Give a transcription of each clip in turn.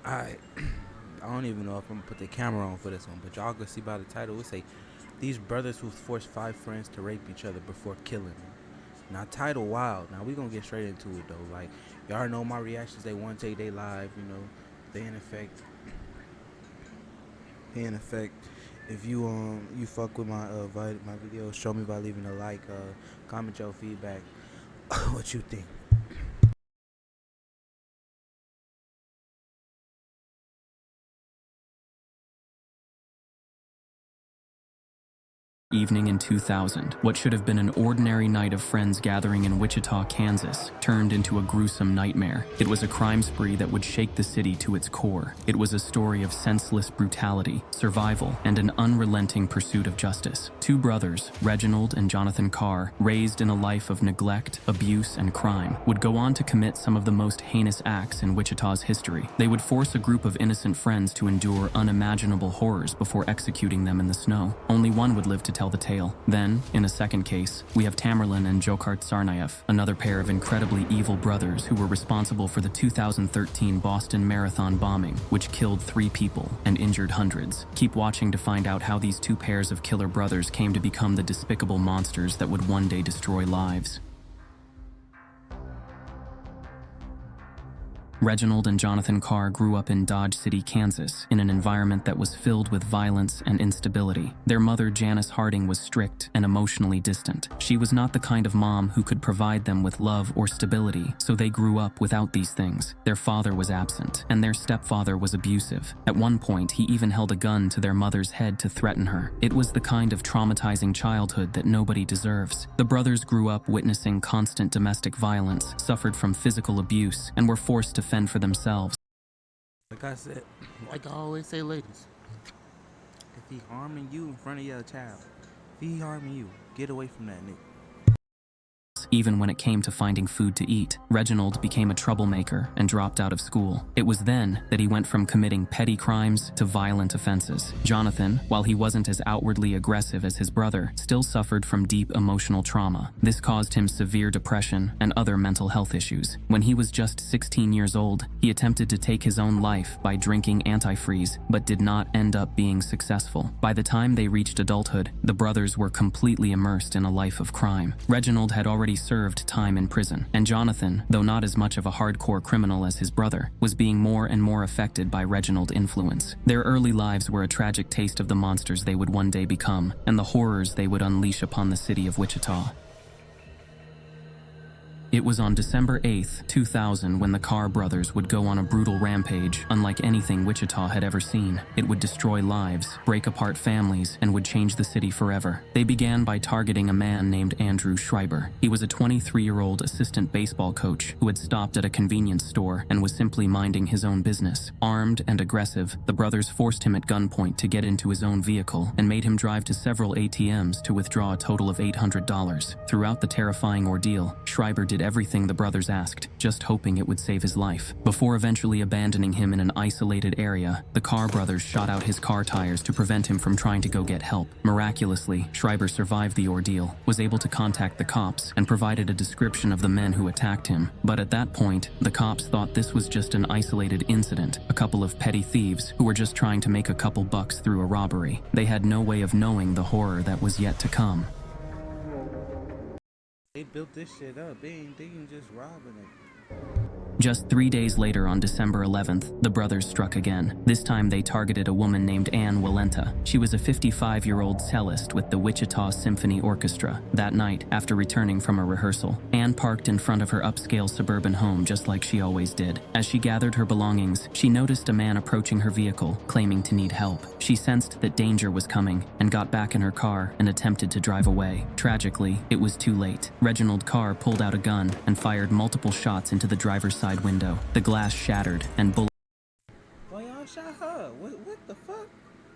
Alright, I don't even know if I'm gonna put the camera on for this one, but y'all can see by the title, it say, these brothers who forced 5 friends to rape each other before killing them. Now, title wild. Now, we gonna get straight into it, though. Like, y'all know my reactions, they want to take their live, you know. They in effect, if you fuck with my my videos, show me by leaving a like, comment your feedback, what you think. Evening in 2000, what should have been an ordinary night of friends gathering in Wichita, Kansas, turned into a gruesome nightmare. It was a crime spree that would shake the city to its core. It was a story of senseless brutality, survival, and an unrelenting pursuit of justice. Two brothers, Reginald and Jonathan Carr, raised in a life of neglect, abuse, and crime, would go on to commit some of the most heinous acts in Wichita's history. They would force a group of innocent friends to endure unimaginable horrors before executing them in the snow. Only one would live to tell the tale. Then, in a second case, we have Tamerlan and Dzhokhar Tsarnaev, another pair of incredibly evil brothers who were responsible for the 2013 Boston Marathon bombing, which killed 3 people and injured hundreds. Keep watching to find out how these two pairs of killer brothers came to become the despicable monsters that would one day destroy lives. Reginald and Jonathan Carr grew up in Dodge City, Kansas, in an environment that was filled with violence and instability. Their mother, Janice Harding, was strict and emotionally distant. She was not the kind of mom who could provide them with love or stability, so they grew up without these things. Their father was absent, and their stepfather was abusive. At one point, he even held a gun to their mother's head to threaten her. It was the kind of traumatizing childhood that nobody deserves. The brothers grew up witnessing constant domestic violence, suffered from physical abuse, and were forced to fend for themselves. Like I said, like I always say, ladies, if he harming you in front of your child, if he harming you, get away from that nigga. Even when it came to finding food to eat, Reginald became a troublemaker and dropped out of school. It was then that he went from committing petty crimes to violent offenses. Jonathan, while he wasn't as outwardly aggressive as his brother, still suffered from deep emotional trauma. This caused him severe depression and other mental health issues. When he was just 16 years old, he attempted to take his own life by drinking antifreeze, but did not end up being successful. By the time they reached adulthood, the brothers were completely immersed in a life of crime. Reginald had already served time in prison, and Jonathan, though not as much of a hardcore criminal as his brother, was being more and more affected by Reginald's influence. Their early lives were a tragic taste of the monsters they would one day become, and the horrors they would unleash upon the city of Wichita. It was on December 8th, 2000 when the Carr brothers would go on a brutal rampage unlike anything Wichita had ever seen. It would destroy lives, break apart families, and would change the city forever. They began by targeting a man named Andrew Schreiber. He was a 23-year-old assistant baseball coach who had stopped at a convenience store and was simply minding his own business. Armed and aggressive, the brothers forced him at gunpoint to get into his own vehicle and made him drive to several ATMs to withdraw a total of $800. Throughout the terrifying ordeal, Schreiber did everything the brothers asked, just hoping it would save his life. Before eventually abandoning him in an isolated area, the Carr brothers shot out his car tires to prevent him from trying to go get help. Miraculously, Schreiber survived the ordeal, was able to contact the cops, and provided a description of the men who attacked him. But at that point, the cops thought this was just an isolated incident, a couple of petty thieves who were just trying to make a couple bucks through a robbery. They had no way of knowing the horror that was yet to come. They built this shit up. They ain't just robbing it. Just 3 days later, on December 11th, the brothers struck again. This time they targeted a woman named Ann Walenta. She was a 55-year-old cellist with the Wichita Symphony Orchestra. That night, after returning from a rehearsal, Ann parked in front of her upscale suburban home just like she always did. As she gathered her belongings, she noticed a man approaching her vehicle, claiming to need help. She sensed that danger was coming and got back in her car and attempted to drive away. Tragically, it was too late. Reginald Carr pulled out a gun and fired multiple shots into the driver's side window. The glass shattered and bullets. Why y'all shot her? What the fuck?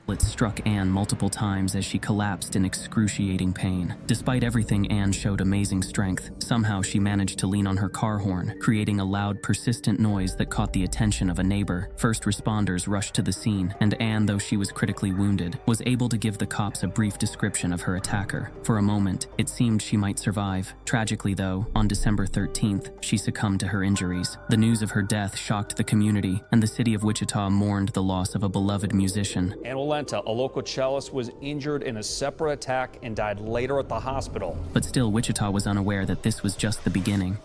It struck Anne multiple times as she collapsed in excruciating pain. Despite everything, Anne showed amazing strength. Somehow she managed to lean on her car horn, creating a loud, persistent noise that caught the attention of a neighbor. First responders rushed to the scene, and Anne, though she was critically wounded, was able to give the cops a brief description of her attacker. For a moment, it seemed she might survive. Tragically, though, on December 13th, she succumbed to her injuries. The news of her death shocked the community, and the city of Wichita mourned the loss of a beloved musician. A local cellist, was injured in a separate attack and died later at the hospital. But still, Wichita was unaware that this was just the beginning.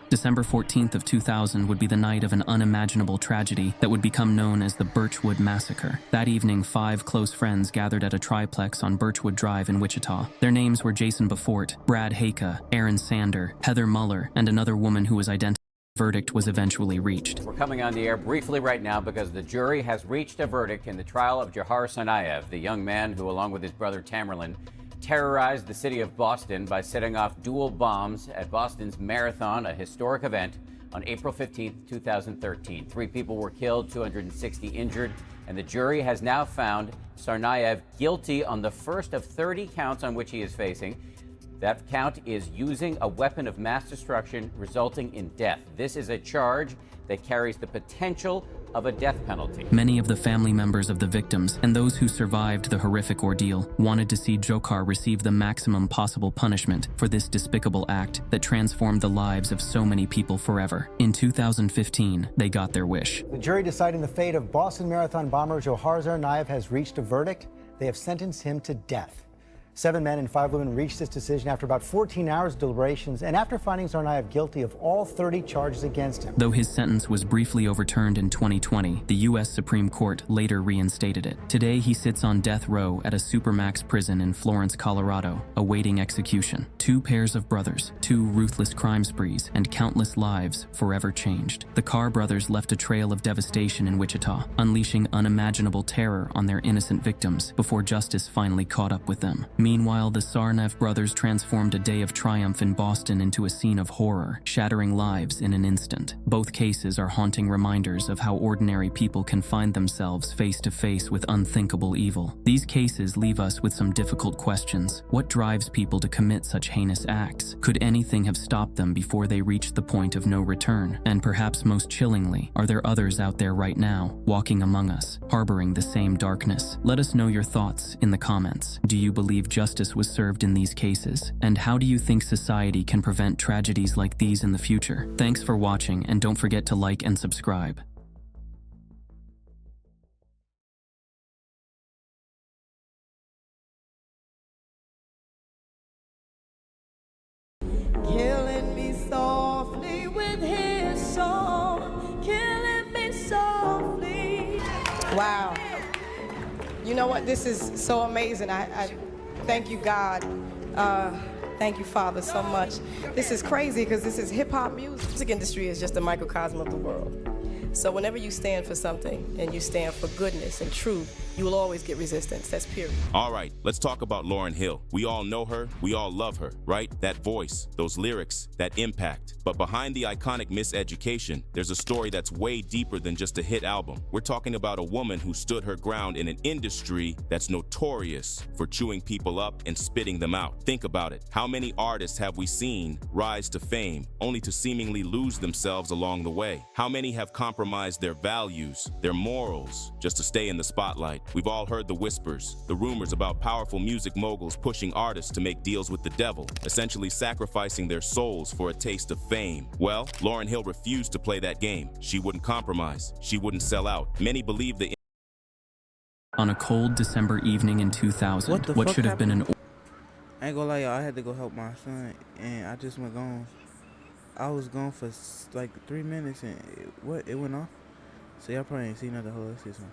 December 14th of 2000 would be the night of an unimaginable tragedy that would become known as the Birchwood Massacre. That evening, 5 close friends gathered at a triplex on Birchwood Drive in Wichita. Their names were Jason Befort, Brad Haka, Aaron Sander, Heather Muller, and another woman who was identified. Verdict was eventually reached. We're coming on the air briefly right now because the jury has reached a verdict in the trial of Jahar Tsarnaev, the young man who, along with his brother Tamerlan, terrorized the city of Boston by setting off dual bombs at Boston's Marathon, a historic event, on April 15, 2013. 3 people were killed, 260 injured, and the jury has now found Tsarnaev guilty on the first of 30 counts on which he is facing. That count is using a weapon of mass destruction resulting in death. This is a charge that carries the potential of a death penalty. Many of the family members of the victims and those who survived the horrific ordeal wanted to see Dzhokhar receive the maximum possible punishment for this despicable act that transformed the lives of so many people forever. In 2015, they got their wish. The jury deciding the fate of Boston Marathon bomber Jahar Tsarnaev has reached a verdict. They have sentenced him to death. 7 men and 5 women reached this decision after about 14 hours of deliberations and after finding Tsarnaev guilty of all 30 charges against him. Though his sentence was briefly overturned in 2020, the U.S. Supreme Court later reinstated it. Today, he sits on death row at a supermax prison in Florence, Colorado, awaiting execution. 2 pairs of brothers, 2 ruthless crime sprees, and countless lives forever changed. The Carr brothers left a trail of devastation in Wichita, unleashing unimaginable terror on their innocent victims before justice finally caught up with them. Meanwhile, the Tsarnaev brothers transformed a day of triumph in Boston into a scene of horror, shattering lives in an instant. Both cases are haunting reminders of how ordinary people can find themselves face to face with unthinkable evil. These cases leave us with some difficult questions. What drives people to commit such heinous acts? Could anything have stopped them before they reached the point of no return? And perhaps most chillingly, are there others out there right now, walking among us, harboring the same darkness? Let us know your thoughts in the comments. Do you believe justice was served in these cases? And how do you think society can prevent tragedies like these in the future? Thanks for watching, and don't forget to like and subscribe. Killing me softly with his song, killing me softly. Wow. You know what? This is so amazing. I thank you, God. Thank you, Father, so much. This is crazy because this is hip-hop music. The music industry is just a microcosm of the world. So whenever you stand for something and you stand for goodness and truth, you will always get resistance. That's period. All right, let's talk about Lauryn Hill. We all know her, we all love her, right? That voice, those lyrics, that impact. But behind the iconic Miseducation, there's a story that's way deeper than just a hit album. We're talking about a woman who stood her ground in an industry that's notorious for chewing people up and spitting them out. Think about it. How many artists have we seen rise to fame only to seemingly lose themselves along the way? How many have compromised their values, their morals, just to stay in the spotlight? We've all heard the whispers, the rumors about powerful music moguls pushing artists to make deals with the devil, essentially sacrificing their souls for a taste of fame. Well, Lauryn Hill refused to play that game. She wouldn't compromise. She wouldn't sell out. Many believe the... On a cold December evening in 2000, what should have been an... I ain't gonna lie, y'all. I had to go help my son, and I just went gone. I was gone for like 3 minutes, and it went off. So y'all probably ain't seen nothing. Hold on, let's see something.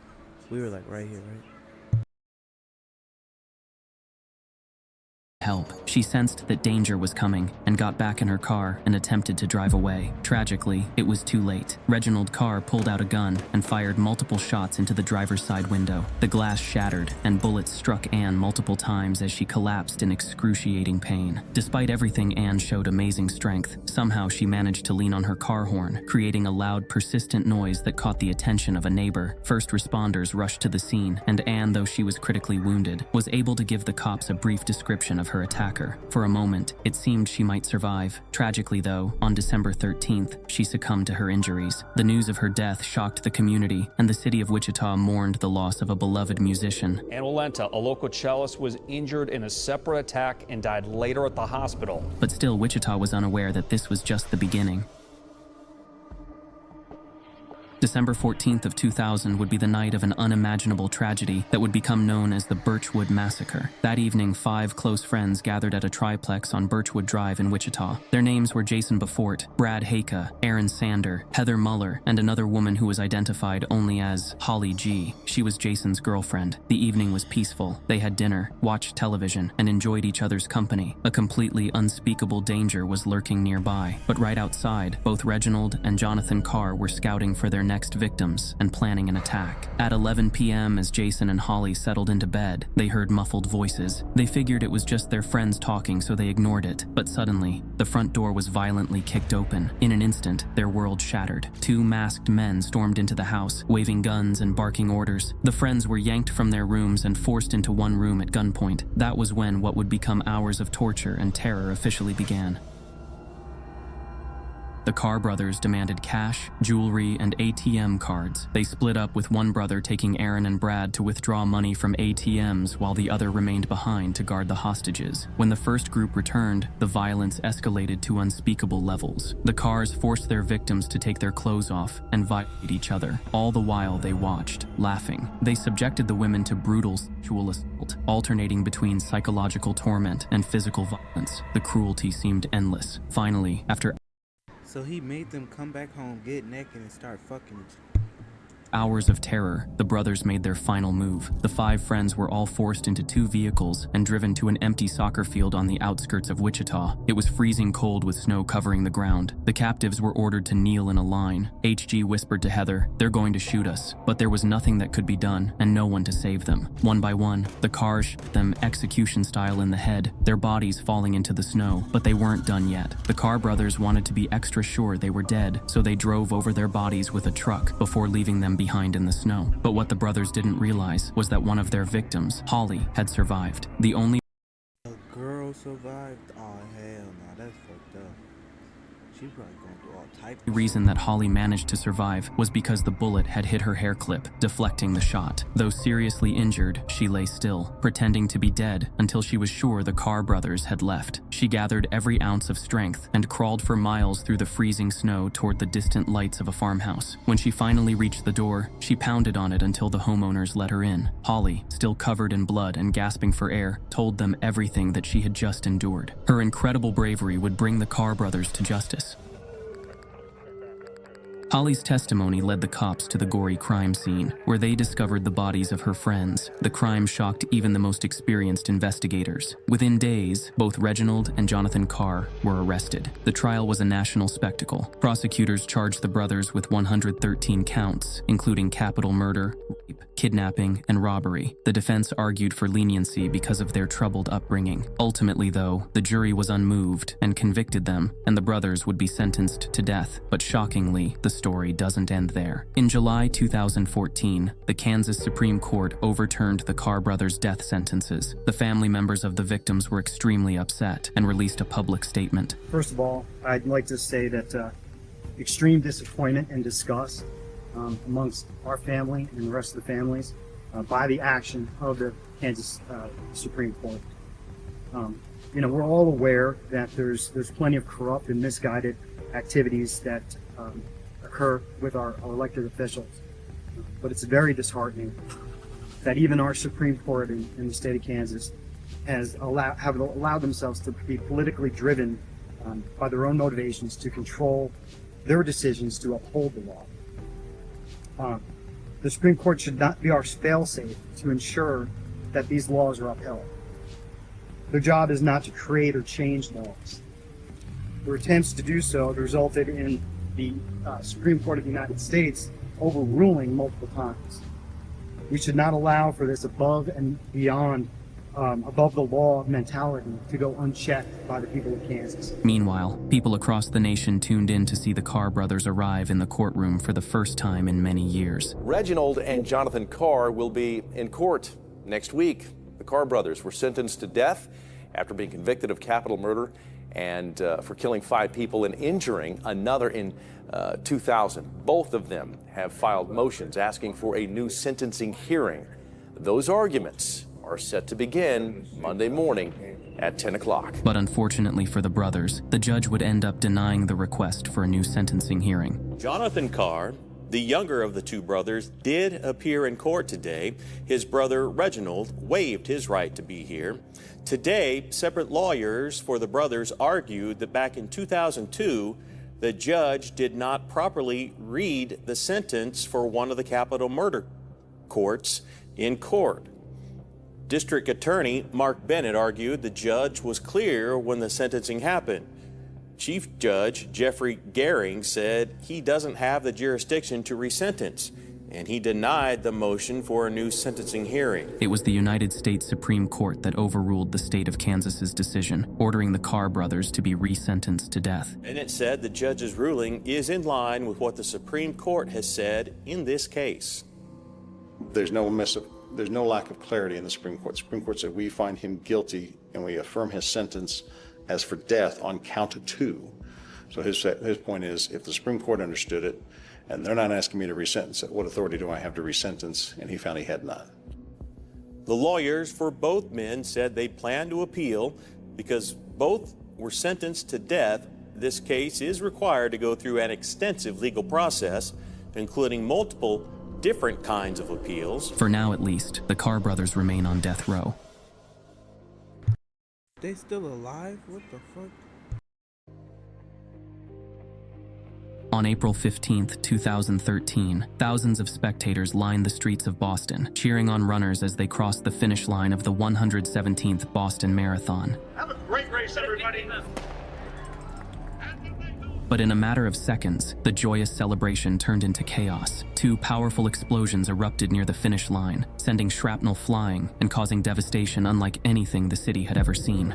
We were like right here, right? Help. She sensed that danger was coming and got back in her car and attempted to drive away. Tragically, it was too late. Reginald Carr pulled out a gun and fired multiple shots into the driver's side window. The glass shattered and bullets struck Anne multiple times as she collapsed in excruciating pain. Despite everything, Anne showed amazing strength. Somehow she managed to lean on her car horn, creating a loud, persistent noise that caught the attention of a neighbor. First responders rushed to the scene, and Anne, though she was critically wounded, was able to give the cops a brief description of her attacker. For a moment, it seemed she might survive. Tragically, though, on December 13th, she succumbed to her injuries. The news of her death shocked the community, and the city of Wichita mourned the loss of a beloved musician. Ann Walenta, a local cellist, was injured in a separate attack and died later at the hospital. But still, Wichita was unaware that this was just the beginning. December 14th of 2000 would be the night of an unimaginable tragedy that would become known as the Birchwood Massacre. That evening, 5 close friends gathered at a triplex on Birchwood Drive in Wichita. Their names were Jason Beaufort, Brad Haka, Aaron Sander, Heather Muller, and another woman who was identified only as Holly G. She was Jason's girlfriend. The evening was peaceful. They had dinner, watched television, and enjoyed each other's company. A completely unspeakable danger was lurking nearby. But right outside, both Reginald and Jonathan Carr were scouting for their next victims and planning an attack. At 11 p.m., as Jason and Holly settled into bed, they heard muffled voices. They figured it was just their friends talking, so they ignored it. But suddenly, the front door was violently kicked open. In an instant, their world shattered. 2 masked men stormed into the house, waving guns and barking orders. The friends were yanked from their rooms and forced into one room at gunpoint. That was when what would become hours of torture and terror officially began. The Carr brothers demanded cash, jewelry, and ATM cards. They split up, with one brother taking Aaron and Brad to withdraw money from ATMs while the other remained behind to guard the hostages. When the first group returned, the violence escalated to unspeakable levels. The Carrs forced their victims to take their clothes off and violate each other. All the while they watched, laughing. They subjected the women to brutal sexual assault, alternating between psychological torment and physical violence. The cruelty seemed endless. Finally, after So he made them come back home, get naked, and start fucking. hours of terror, the brothers made their final move. The 5 friends were all forced into 2 vehicles and driven to an empty soccer field on the outskirts of Wichita. It was freezing cold with snow covering the ground. The captives were ordered to kneel in a line. HG whispered to Heather, "They're going to shoot us." But there was nothing that could be done, and no one to save them. One by one, the Carrs shot them execution style in the head, their bodies falling into the snow. But they weren't done yet. The Carr brothers wanted to be extra sure they were dead, so they drove over their bodies with a truck before leaving them behind in the snow. But what the brothers didn't realize was that one of their victims, Holly, had survived. The only A girl survived? Oh, hell no, that's fucked up. She's probably going through all type of reason that Holly managed to survive was because the bullet had hit her hair clip, deflecting the shot. Though seriously injured, she lay still, pretending to be dead until she was sure the Carr brothers had left. She gathered every ounce of strength and crawled for miles through the freezing snow toward the distant lights of a farmhouse. When she finally reached the door, she pounded on it until the homeowners let her in. Holly, still covered in blood and gasping for air, told them everything that she had just endured. Her incredible bravery would bring the Carr brothers to justice. Holly's testimony led the cops to the gory crime scene, where they discovered the bodies of her friends. The crime shocked even the most experienced investigators. Within days, both Reginald and Jonathan Carr were arrested. The trial was a national spectacle. Prosecutors charged the brothers with 113 counts, including capital murder, rape, kidnapping, and robbery. The defense argued for leniency because of their troubled upbringing. Ultimately, though, the jury was unmoved and convicted them, and the brothers would be sentenced to death. But shockingly, the story doesn't end there. In July 2014, the Kansas Supreme Court overturned the Carr brothers' death sentences. The family members of the victims were extremely upset and released a public statement. First of all, I'd like to say that extreme disappointment and disgust amongst our family and the rest of the families by the action of the Kansas Supreme Court. We're all aware that there's plenty of corrupt and misguided activities that occur with our elected officials. But it's very disheartening that even our Supreme Court in the state of Kansas have allowed themselves to be politically driven by their own motivations to control their decisions to uphold the law. The Supreme Court should not be our fail-safe to ensure that these laws are upheld. Their job is not to create or change laws. Their attempts to do so have resulted in the Supreme Court of the United States overruling multiple times. We should not allow for this above and beyond, above the law mentality to go unchecked by the people of Kansas. Meanwhile, people across the nation tuned in to see the Carr brothers arrive in the courtroom for the first time in many years. Reginald and Jonathan Carr will be in court next week. The Carr brothers were sentenced to death after being convicted of capital murder and for killing 5 people and injuring another in 2000. Both of them have filed motions asking for a new sentencing hearing. Those arguments are set to begin Monday morning at 10 o'clock. But unfortunately for the brothers, the judge would end up denying the request for a new sentencing hearing. Jonathan Carr, the younger of the 2 brothers, did appear in court today. His brother Reginald waived his right to be here. Today, separate lawyers for the brothers argued that back in 2002, the judge did not properly read the sentence for one of the capital murder courts in court. District Attorney Mark Bennett argued the judge was clear when the sentencing happened. Chief Judge Jeffrey Gehring said he doesn't have the jurisdiction to resentence, and he denied the motion for a new sentencing hearing. It was the United States Supreme Court that overruled the state of Kansas's decision, ordering the Carr brothers to be resentenced to death. Bennett said the judge's ruling is in line with what the Supreme Court has said in this case. There's no lack of clarity in the Supreme Court. The Supreme Court said we find him guilty and we affirm his sentence as for death on count 2. So his point is, if the Supreme Court understood it and they're not asking me to resentence it, what authority do I have to resentence? And he found he had none. The lawyers for both men said they plan to appeal because both were sentenced to death. This case is required to go through an extensive legal process, including multiple different kinds of appeals. For now, at least, the Carr brothers remain on death row. They still alive? What the fuck? On April 15th, 2013, thousands of spectators lined the streets of Boston, cheering on runners as they crossed the finish line of the 117th Boston Marathon. Have a great race, everybody! But in a matter of seconds, the joyous celebration turned into chaos. 2 powerful explosions erupted near the finish line, sending shrapnel flying and causing devastation unlike anything the city had ever seen.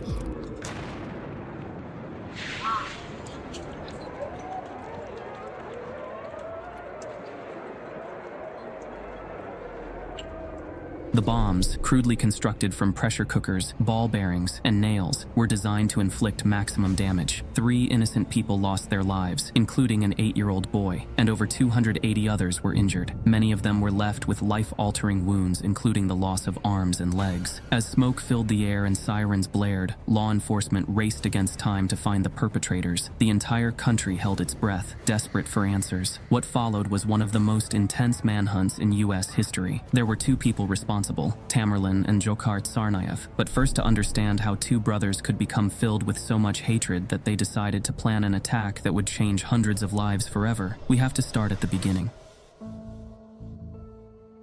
The bombs, crudely constructed from pressure cookers, ball bearings, and nails, were designed to inflict maximum damage. 3 innocent people lost their lives, including an 8-year-old boy, and over 280 others were injured. Many of them were left with life-altering wounds, including the loss of arms and legs. As smoke filled the air and sirens blared, law enforcement raced against time to find the perpetrators. The entire country held its breath, desperate for answers. What followed was one of the most intense manhunts in U.S. history. There were 2 people responsible, Tamerlan and Dzhokhar Tsarnaev. But first, to understand how 2 brothers could become filled with so much hatred that they decided to plan an attack that would change hundreds of lives forever, we have to start at the beginning.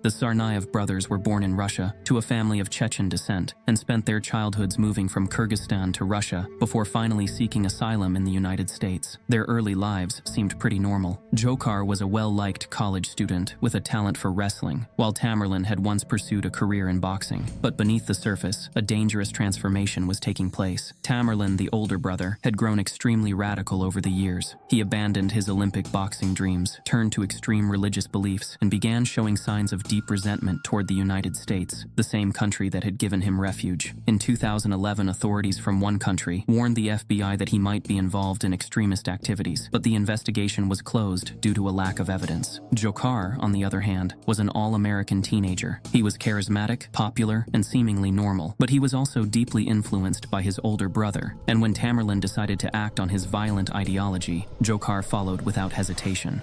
The Tsarnaev brothers were born in Russia to a family of Chechen descent and spent their childhoods moving from Kyrgyzstan to Russia before finally seeking asylum in the United States. Their early lives seemed pretty normal. Dzhokhar was a well-liked college student with a talent for wrestling, while Tamerlan had once pursued a career in boxing. But beneath the surface, a dangerous transformation was taking place. Tamerlan, the older brother, had grown extremely radical over the years. He abandoned his Olympic boxing dreams, turned to extreme religious beliefs, and began showing signs of deep resentment toward the United States, the same country that had given him refuge. In 2011, authorities from one country warned the FBI that he might be involved in extremist activities, but the investigation was closed due to a lack of evidence. Dzhokhar, on the other hand, was an all-American teenager. He was charismatic, popular, and seemingly normal, but he was also deeply influenced by his older brother, and when Tamerlan decided to act on his violent ideology, Dzhokhar followed without hesitation.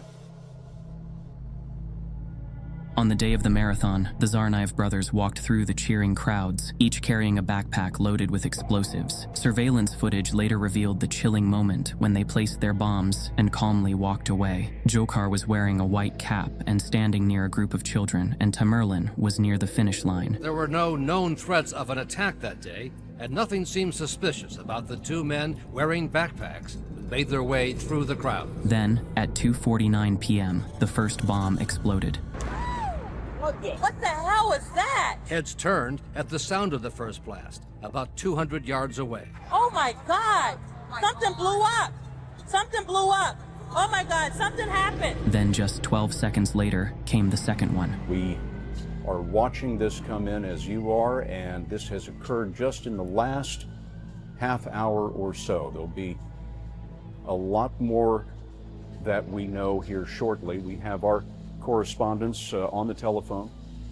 On the day of the marathon, the Tsarnaev brothers walked through the cheering crowds, each carrying a backpack loaded with explosives. Surveillance footage later revealed the chilling moment when they placed their bombs and calmly walked away. Dzhokhar was wearing a white cap and standing near a group of children, and Tamerlan was near the finish line. There were no known threats of an attack that day, and nothing seemed suspicious about the two men wearing backpacks who made their way through the crowd. Then, at 2:49 p.m., the first bomb exploded. What the hell was that? Heads turned at the sound of the first blast, about 200 yards away. Oh my God! Something blew up! Something blew up! Oh my God, something happened! Then just 12 seconds later came the second one. We are watching this come in as you are, and this has occurred just in the last half hour or so. There'll be a lot more that we know here shortly. We have our correspondents on the telephone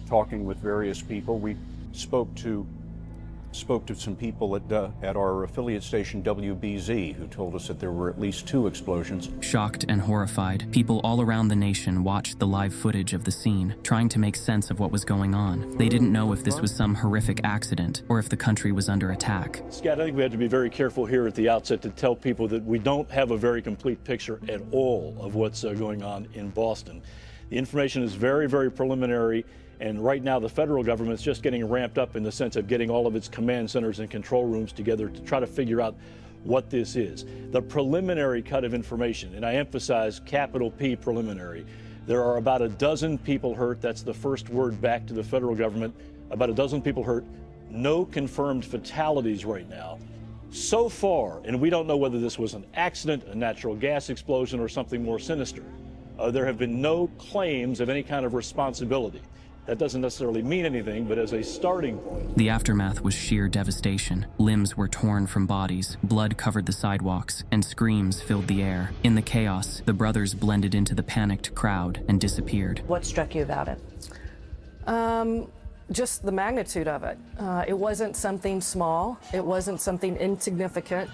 talking with various people. We spoke to some people at our affiliate station WBZ who told us that there were at least 2 explosions. Shocked and horrified, people all around the nation watched the live footage of the scene, trying to make sense of what was going on. They didn't know if this was some horrific accident or if the country was under attack. Scott, I think we have to be very careful here at the outset to tell people that we don't have a very complete picture at all of what's going on in Boston. The information is very, very preliminary, and right now the federal government's just getting ramped up in the sense of getting all of its command centers and control rooms together to try to figure out what this is. The preliminary cut of information, and I emphasize capital P preliminary, there are about a dozen people hurt. That's the first word back to the federal government. About a dozen people hurt. No confirmed fatalities right now. So far, and we don't know whether this was an accident, a natural gas explosion, or something more sinister. There have been no claims of any kind of responsibility. That doesn't necessarily mean anything, but as a starting point. The aftermath was sheer devastation. Limbs were torn from bodies, blood covered the sidewalks, and screams filled the air. In the chaos, the brothers blended into the panicked crowd and disappeared. What struck you about it? Just the magnitude of it. It wasn't something small. It wasn't something insignificant.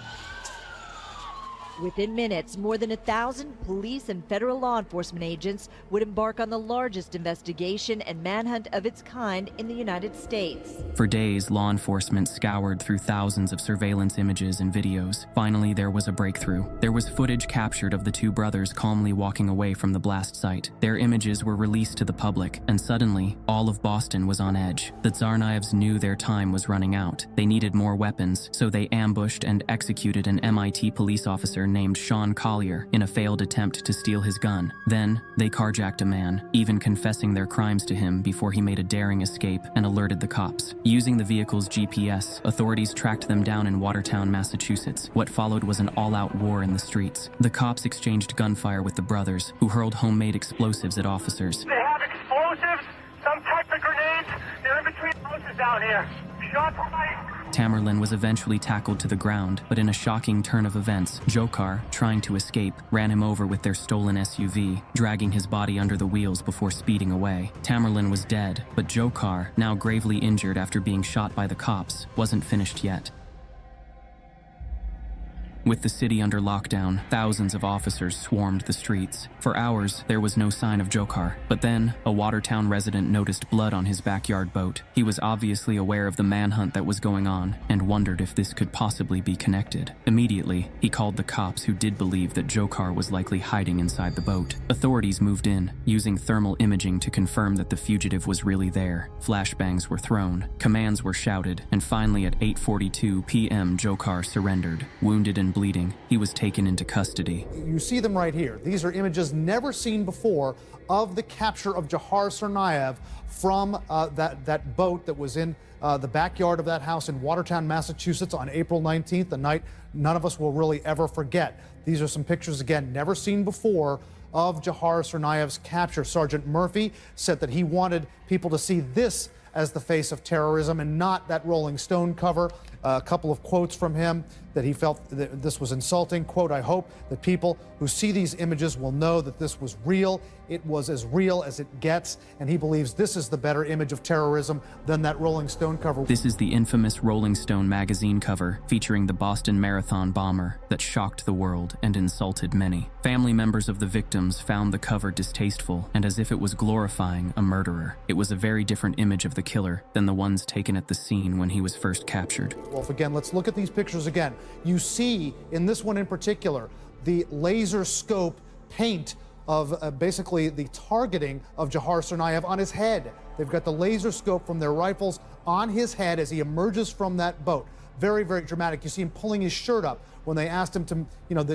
Within minutes, more than 1,000 police and federal law enforcement agents would embark on the largest investigation and manhunt of its kind in the United States. For days, law enforcement scoured through thousands of surveillance images and videos. Finally, there was a breakthrough. There was footage captured of the 2 brothers calmly walking away from the blast site. Their images were released to the public, and suddenly, all of Boston was on edge. The Tsarnaevs knew their time was running out. They needed more weapons, so they ambushed and executed an MIT police officer named Sean Collier in a failed attempt to steal his gun. Then, they carjacked a man, even confessing their crimes to him before he made a daring escape and alerted the cops. Using the vehicle's GPS, authorities tracked them down in Watertown, Massachusetts. What followed was an all-out war in the streets. The cops exchanged gunfire with the brothers, who hurled homemade explosives at officers. They have explosives, some type of grenades. They're in between houses out here. Shots fired. Tamerlan was eventually tackled to the ground, but in a shocking turn of events, Dzhokhar, trying to escape, ran him over with their stolen SUV, dragging his body under the wheels before speeding away. Tamerlan was dead, but Dzhokhar, now gravely injured after being shot by the cops, wasn't finished yet. With the city under lockdown, thousands of officers swarmed the streets. For hours, there was no sign of Dzhokhar. But then, a Watertown resident noticed blood on his backyard boat. He was obviously aware of the manhunt that was going on and wondered if this could possibly be connected. Immediately, he called the cops, who did believe that Dzhokhar was likely hiding inside the boat. Authorities moved in, using thermal imaging to confirm that the fugitive was really there. Flashbangs were thrown, commands were shouted, and finally at 8:42 p.m. Dzhokhar surrendered. Wounded and bleeding, he was taken into custody. You see them right here. These are images never seen before of the capture of Dzhokhar Tsarnaev from that boat that was in the backyard of that house in Watertown, Massachusetts on April 19th, a night none of us will really ever forget. These are some pictures, again, never seen before of Dzhokhar Tsarnaev's capture. Sergeant Murphy said that he wanted people to see this as the face of terrorism and not that Rolling Stone cover. a couple of quotes from him that he felt that this was insulting. Quote, "I hope that people who see these images will know that this was real. It was as real as it gets." And he believes this is the better image of terrorism than that Rolling Stone cover. This is the infamous Rolling Stone magazine cover featuring the Boston Marathon bomber that shocked the world and insulted many. Family members of the victims found the cover distasteful and as if it was glorifying a murderer. It was a very different image of the killer than the ones taken at the scene when he was first captured. Wolf, again, let's look at these pictures again. You see, in this one in particular, the laser scope paint of basically the targeting of Jahar Tsarnaev on his head. They've got the laser scope from their rifles on his head as he emerges from that boat. Very, very dramatic. You see him pulling his shirt up when they asked him to,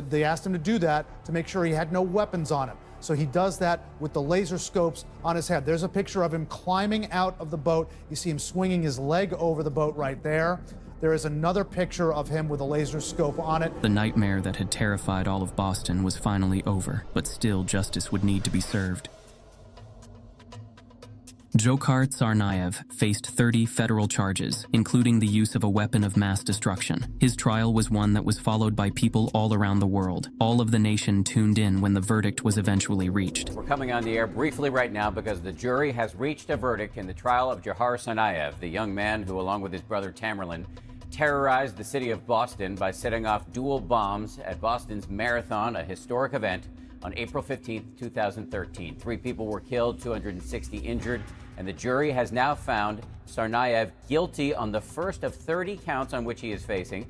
they asked him to do that to make sure he had no weapons on him. So he does that with the laser scopes on his head. There's a picture of him climbing out of the boat. You see him swinging his leg over the boat right there. There is another picture of him with a laser scope on it. The nightmare that had terrified all of Boston was finally over, but still justice would need to be served. Dzhokhar Tsarnaev faced 30 federal charges, including the use of a weapon of mass destruction. His trial was one that was followed by people all around the world. All of the nation tuned in when the verdict was eventually reached. We're coming on the air briefly right now because the jury has reached a verdict in the trial of Jahar Tsarnaev, the young man who, along with his brother Tamerlan, terrorized the city of Boston by setting off dual bombs at Boston's Marathon, a historic event, on April 15, 2013. 3 people were killed, 260 injured, and the jury has now found Tsarnaev guilty on the first of 30 counts on which he is facing.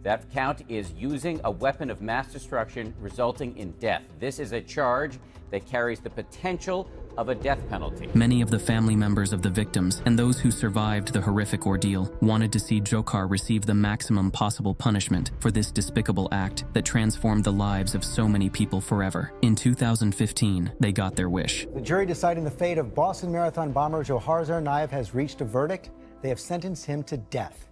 That count is using a weapon of mass destruction resulting in death. This is a charge that carries the potential of a death penalty. Many of the family members of the victims and those who survived the horrific ordeal wanted to see Dzhokhar receive the maximum possible punishment for this despicable act that transformed the lives of so many people forever. In 2015, they got their wish. The jury deciding the fate of Boston Marathon bomber Jahar Tsarnaev has reached a verdict. They have sentenced him to death.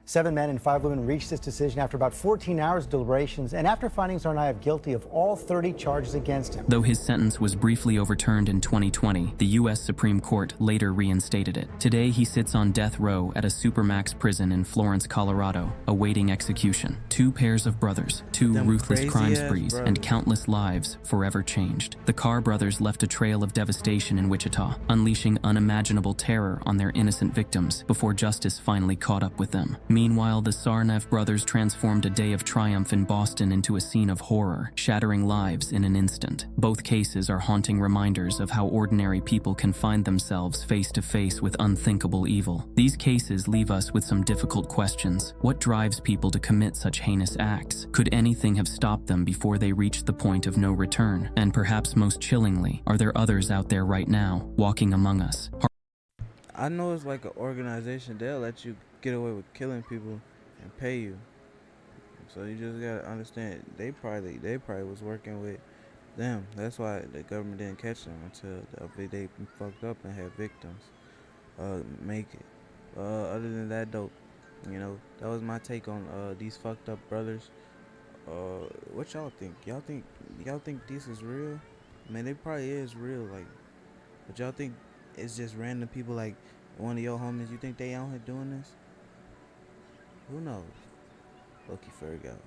7 men and 5 women reached this decision after about 14 hours of deliberations and after finding Tsarnaev guilty of all 30 charges against him. Though his sentence was briefly overturned in 2020, the U.S. Supreme Court later reinstated it. Today, he sits on death row at a supermax prison in Florence, Colorado, awaiting execution. 2 pairs of brothers, 2 ruthless crime sprees, and countless lives forever changed. The Carr brothers left a trail of devastation in Wichita, unleashing unimaginable terror on their innocent victims before justice finally caught up with them. Meanwhile, the Tsarnaev brothers transformed a day of triumph in Boston into a scene of horror, shattering lives in an instant. Both cases are haunting reminders of how ordinary people can find themselves face to face with unthinkable evil. These cases leave us with some difficult questions. What drives people to commit such heinous acts? Could anything have stopped them before they reached the point of no return? And perhaps most chillingly, are there others out there right now, walking among us? I know it's like an organization. They'll let you get away with killing people and pay you. So you just gotta understand, they probably was working with them. That's why the government didn't catch them until they fucked up and had victims make it. Other than that, though, that was my take on these fucked up brothers. What y'all think? Y'all think this is real? I mean, it probably is real, like, but y'all think it's just random people like one of your homies? You think they out here doing this? Who knows? LOKIFERG out.